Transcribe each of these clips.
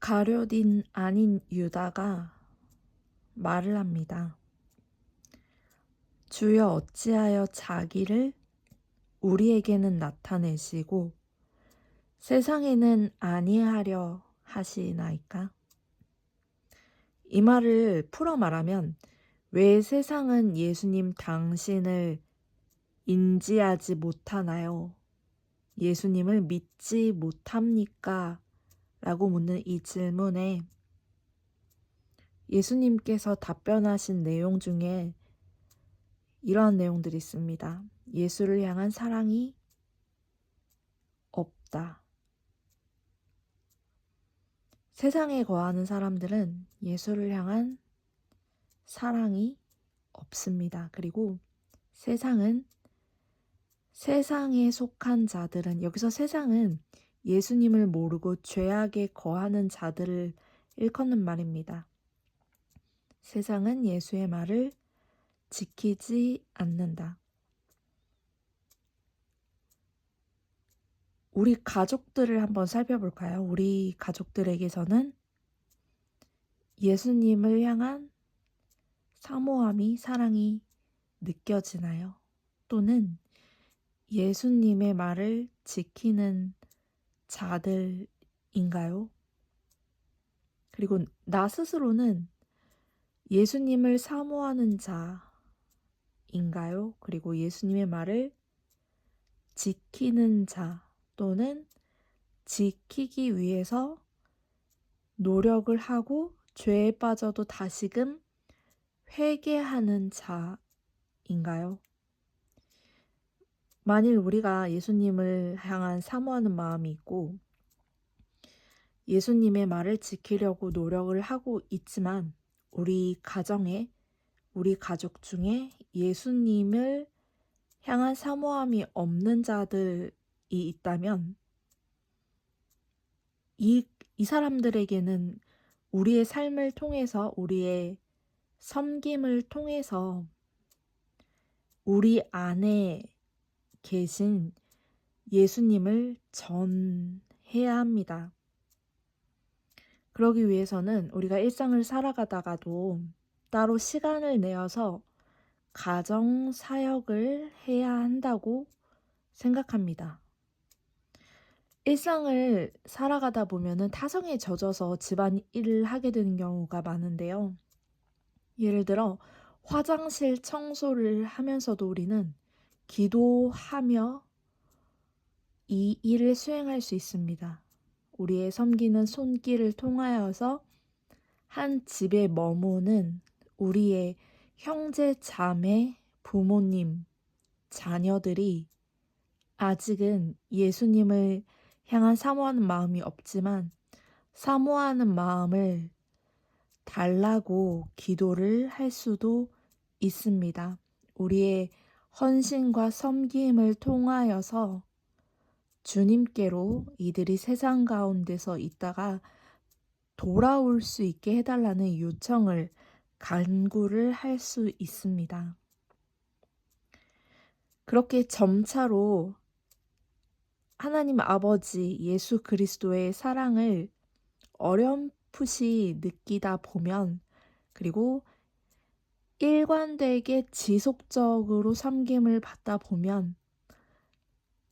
가룟인 아닌 유다가 말을 합니다. 주여 어찌하여 자기를 우리에게는 나타내시고 세상에는 아니하려 하시나이까? 이 말을 풀어 말하면 왜 세상은 예수님 당신을 인지하지 못하나요? 예수님을 믿지 못합니까? 라고 묻는 이 질문에 예수님께서 답변하신 내용 중에 이러한 내용들이 있습니다. 예수를 향한 사랑이 없다. 세상에 거하는 사람들은 예수를 향한 사랑이 없습니다. 그리고 세상은 세상에 속한 자들은, 여기서 세상은 예수님을 모르고 죄악에 거하는 자들을 일컫는 말입니다. 세상은 예수의 말을 지키지 않는다. 우리 가족들을 한번 살펴볼까요? 우리 가족들에게서는 예수님을 향한 사모함이, 사랑이 느껴지나요? 또는 예수님의 말을 지키는 자들인가요? 그리고 나 스스로는 예수님을 사모하는 자인가요? 그리고 예수님의 말을 지키는 자 또는 지키기 위해서 노력을 하고 죄에 빠져도 다시금 회개하는 자인가요? 만일 우리가 예수님을 향한 사모하는 마음이 있고 예수님의 말을 지키려고 노력을 하고 있지만 우리 가정에, 우리 가족 중에 예수님을 향한 사모함이 없는 자들이 있다면 이 사람들에게는 우리의 삶을 통해서, 우리의 섬김을 통해서 우리 안에 계신 예수님을 전해야 합니다. 그러기 위해서는 우리가 일상을 살아가다가도 따로 시간을 내어서 가정 사역을 해야 한다고 생각합니다. 일상을 살아가다 보면은 타성에 젖어서 집안일을 하게 되는 경우가 많은데요. 예를 들어 화장실 청소를 하면서도 우리는 기도하며 이 일을 수행할 수 있습니다. 우리의 섬기는 손길을 통하여서 한 집에 머무는 우리의 형제, 자매, 부모님, 자녀들이 아직은 예수님을 향한 사모하는 마음이 없지만 사모하는 마음을 달라고 기도를 할 수도 있습니다. 우리의 헌신과 섬김을 통하여서 주님께로 이들이 세상 가운데서 있다가 돌아올 수 있게 해달라는 요청을 간구를 할 수 있습니다. 그렇게 점차로 하나님 아버지 예수 그리스도의 사랑을 어렴풋이 느끼다 보면, 그리고 일관되게 지속적으로 섬김을 받다 보면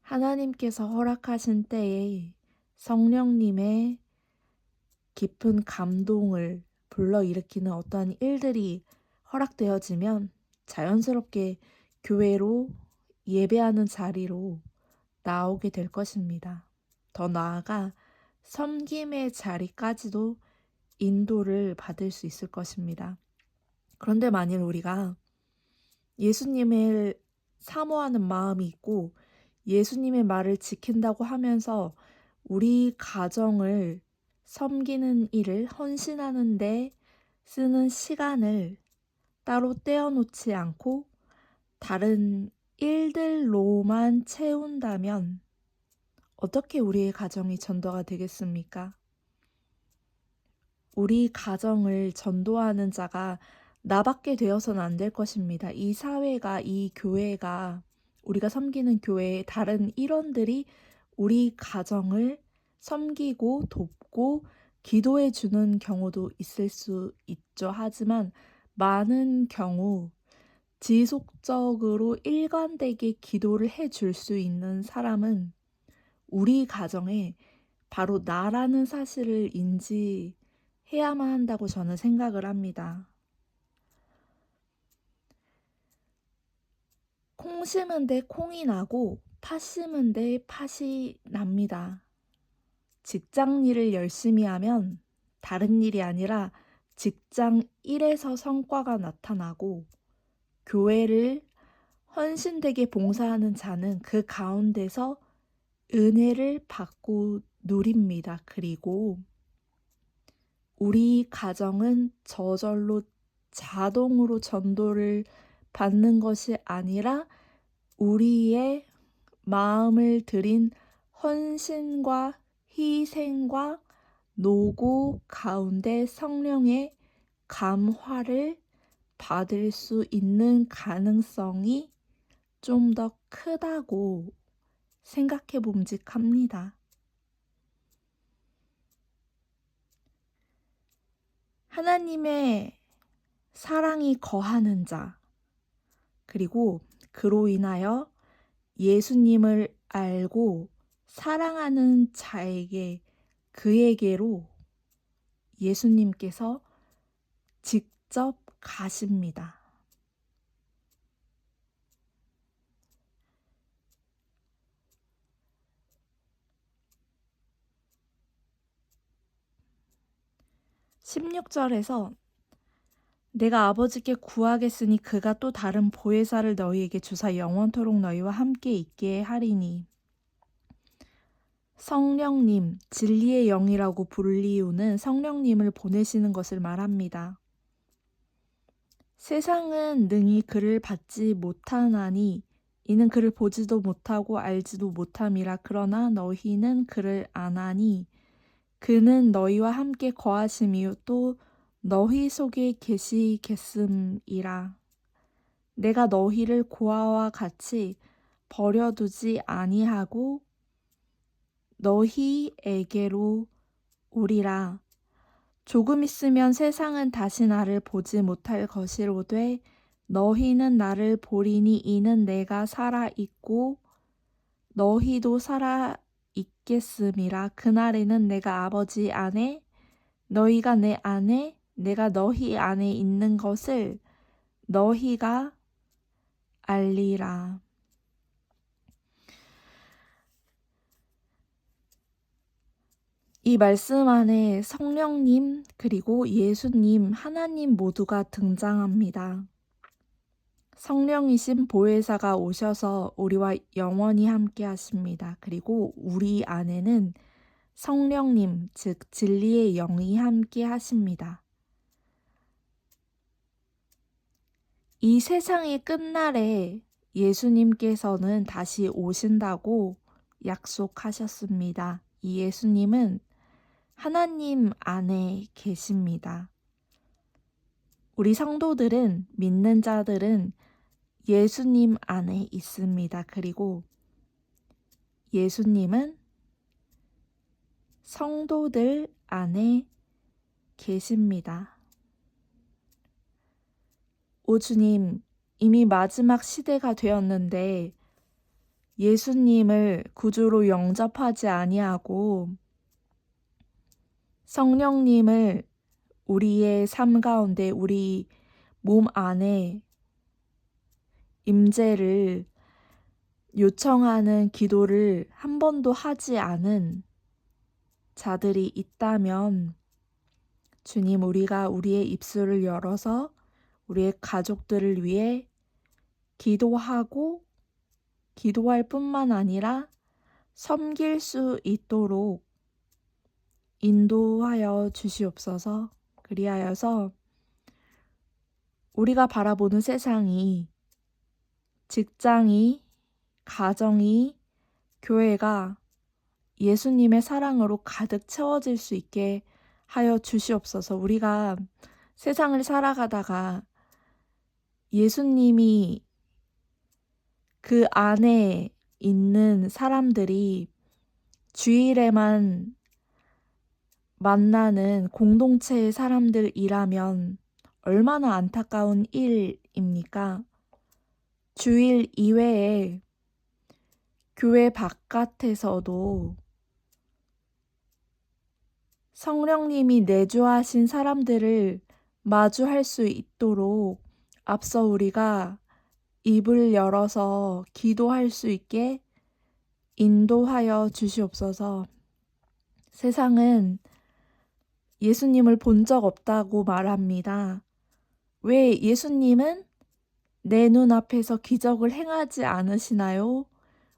하나님께서 허락하신 때에 성령님의 깊은 감동을 불러일으키는 어떠한 일들이 허락되어지면 자연스럽게 교회로, 예배하는 자리로 나오게 될 것입니다. 더 나아가 섬김의 자리까지도 인도를 받을 수 있을 것입니다. 그런데 만일 우리가 예수님을 사모하는 마음이 있고 예수님의 말을 지킨다고 하면서 우리 가정을 섬기는 일을 헌신하는 데 쓰는 시간을 따로 떼어놓지 않고 다른 일들로만 채운다면 어떻게 우리의 가정이 전도가 되겠습니까? 우리 가정을 전도하는 자가 나밖에 되어서는 안 될 것입니다. 이 사회가, 이 교회가, 우리가 섬기는 교회의 다른 일원들이 우리 가정을 섬기고 돕고 기도해 주는 경우도 있을 수 있죠. 하지만 많은 경우 지속적으로 일관되게 기도를 해줄 수 있는 사람은 우리 가정에 바로 나라는 사실을 인지해야만 한다고 저는 생각을 합니다. 콩 심은 데 콩이 나고 팥 심은 데 팥이 납니다. 직장 일을 열심히 하면 다른 일이 아니라 직장 일에서 성과가 나타나고, 교회를 헌신되게 봉사하는 자는 그 가운데서 은혜를 받고 누립니다. 그리고 우리 가정은 저절로 자동으로 전도를 받는 것이 아니라 우리의 마음을 들인 헌신과 희생과 노고 가운데 성령의 감화를 받을 수 있는 가능성이 좀 더 크다고 생각해 봄직합니다. 하나님의 사랑이 거하는 자, 그리고 그로 인하여 예수님을 알고 사랑하는 자에게, 그에게로 예수님께서 직접 가십니다. (16) 절에서 내가 아버지께 구하겠으니 그가 또 다른 보혜사를 너희에게 주사 영원토록 너희와 함께 있게 하리니, 성령님, 진리의 영이라고 불리우는 성령님을 보내시는 것을 말합니다. 세상은 능히 그를 받지 못하나니 이는 그를 보지도 못하고 알지도 못함이라. 그러나 너희는 그를 아나니 그는 너희와 함께 거하심이요 또 너희 속에 계시겠음이라. 내가 너희를 고아와 같이 버려두지 아니하고 너희에게로 오리라. 조금 있으면 세상은 다시 나를 보지 못할 것이로되 너희는 나를 보리니 이는 내가 살아 있고 너희도 살아 있겠음이라. 그날에는 내가 아버지 안에 너희가 내 안에 내가 너희 안에 있는 것을 너희가 알리라. 이 말씀 안에 성령님 그리고 예수님, 하나님 모두가 등장합니다. 성령이신 보혜사가 오셔서 우리와 영원히 함께 하십니다. 그리고 우리 안에는 성령님, 즉 진리의 영이 함께 하십니다. 이 세상의 끝날에 예수님께서는 다시 오신다고 약속하셨습니다. 이 예수님은 하나님 안에 계십니다. 우리 성도들은, 믿는 자들은 예수님 안에 있습니다. 그리고 예수님은 성도들 안에 계십니다. 오 주님, 이미 마지막 시대가 되었는데 예수님을 구주로 영접하지 아니하고 성령님을 우리의 삶 가운데, 우리 몸 안에 임재를 요청하는 기도를 한 번도 하지 않은 자들이 있다면, 주님, 우리가 우리의 입술을 열어서 우리의 가족들을 위해 기도하고 기도할 뿐만 아니라 섬길 수 있도록 인도하여 주시옵소서. 그리하여서 우리가 바라보는 세상이, 직장이, 가정이, 교회가 예수님의 사랑으로 가득 채워질 수 있게 하여 주시옵소서. 우리가 세상을 살아가다가 예수님이 그 안에 있는 사람들이 주일에만 만나는 공동체의 사람들이라면 얼마나 안타까운 일입니까? 주일 이외에 교회 바깥에서도 성령님이 내주하신 사람들을 마주할 수 있도록 앞서 우리가 입을 열어서 기도할 수 있게 인도하여 주시옵소서. 세상은 예수님을 본 적 없다고 말합니다. 왜 예수님은 내 눈앞에서 기적을 행하지 않으시나요?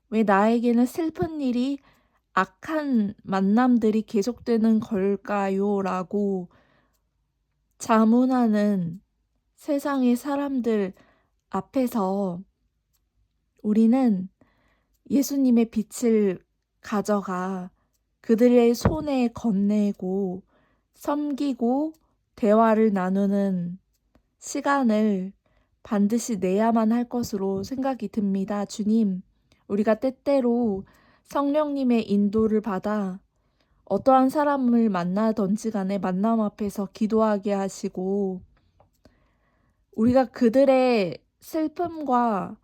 왜 나에게는 슬픈 일이 악한 만남들이 계속되는 걸까요? 라고 자문하는 세상의 사람들 앞에서 우리는 예수님의 빛을 가져가 그들의 손에 건네고 섬기고 대화를 나누는 시간을 반드시 내야만 할 것으로 생각이 듭니다. 주님, 우리가 때때로 성령님의 인도를 받아 어떠한 사람을 만나든지 간에 만남 앞에서 기도하게 하시고 우리가 그들의 슬픔과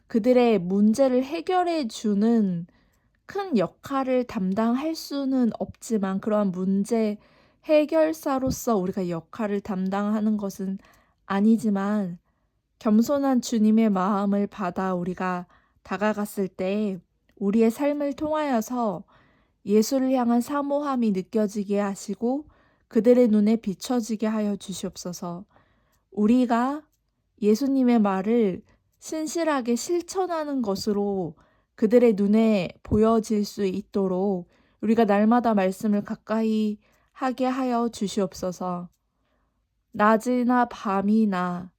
그들의 문제를 해결해 주는 큰 역할을 담당할 수는 없지만 그러한 문제 해결사로서 우리가 역할을 담당하는 것은 아니지만 겸손한 주님의 마음을 받아 우리가 다가갔을 때 우리의 삶을 통하여서 예수를 향한 사모함이 느껴지게 하시고 그들의 눈에 비춰지게 하여 주시옵소서. 우리가 예수님의 말을 신실하게 실천하는 것으로 그들의 눈에 보여질 수 있도록 우리가 날마다 말씀을 가까이 하게 하여 주시옵소서. 낮이나 밤이나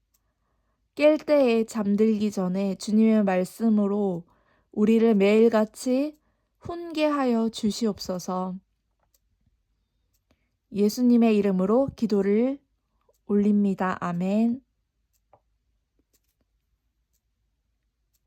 깰 때에 잠들기 전에 주님의 말씀으로 우리를 매일같이 훈계하여 주시옵소서. 예수님의 이름으로 기도를 올립니다. 아멘.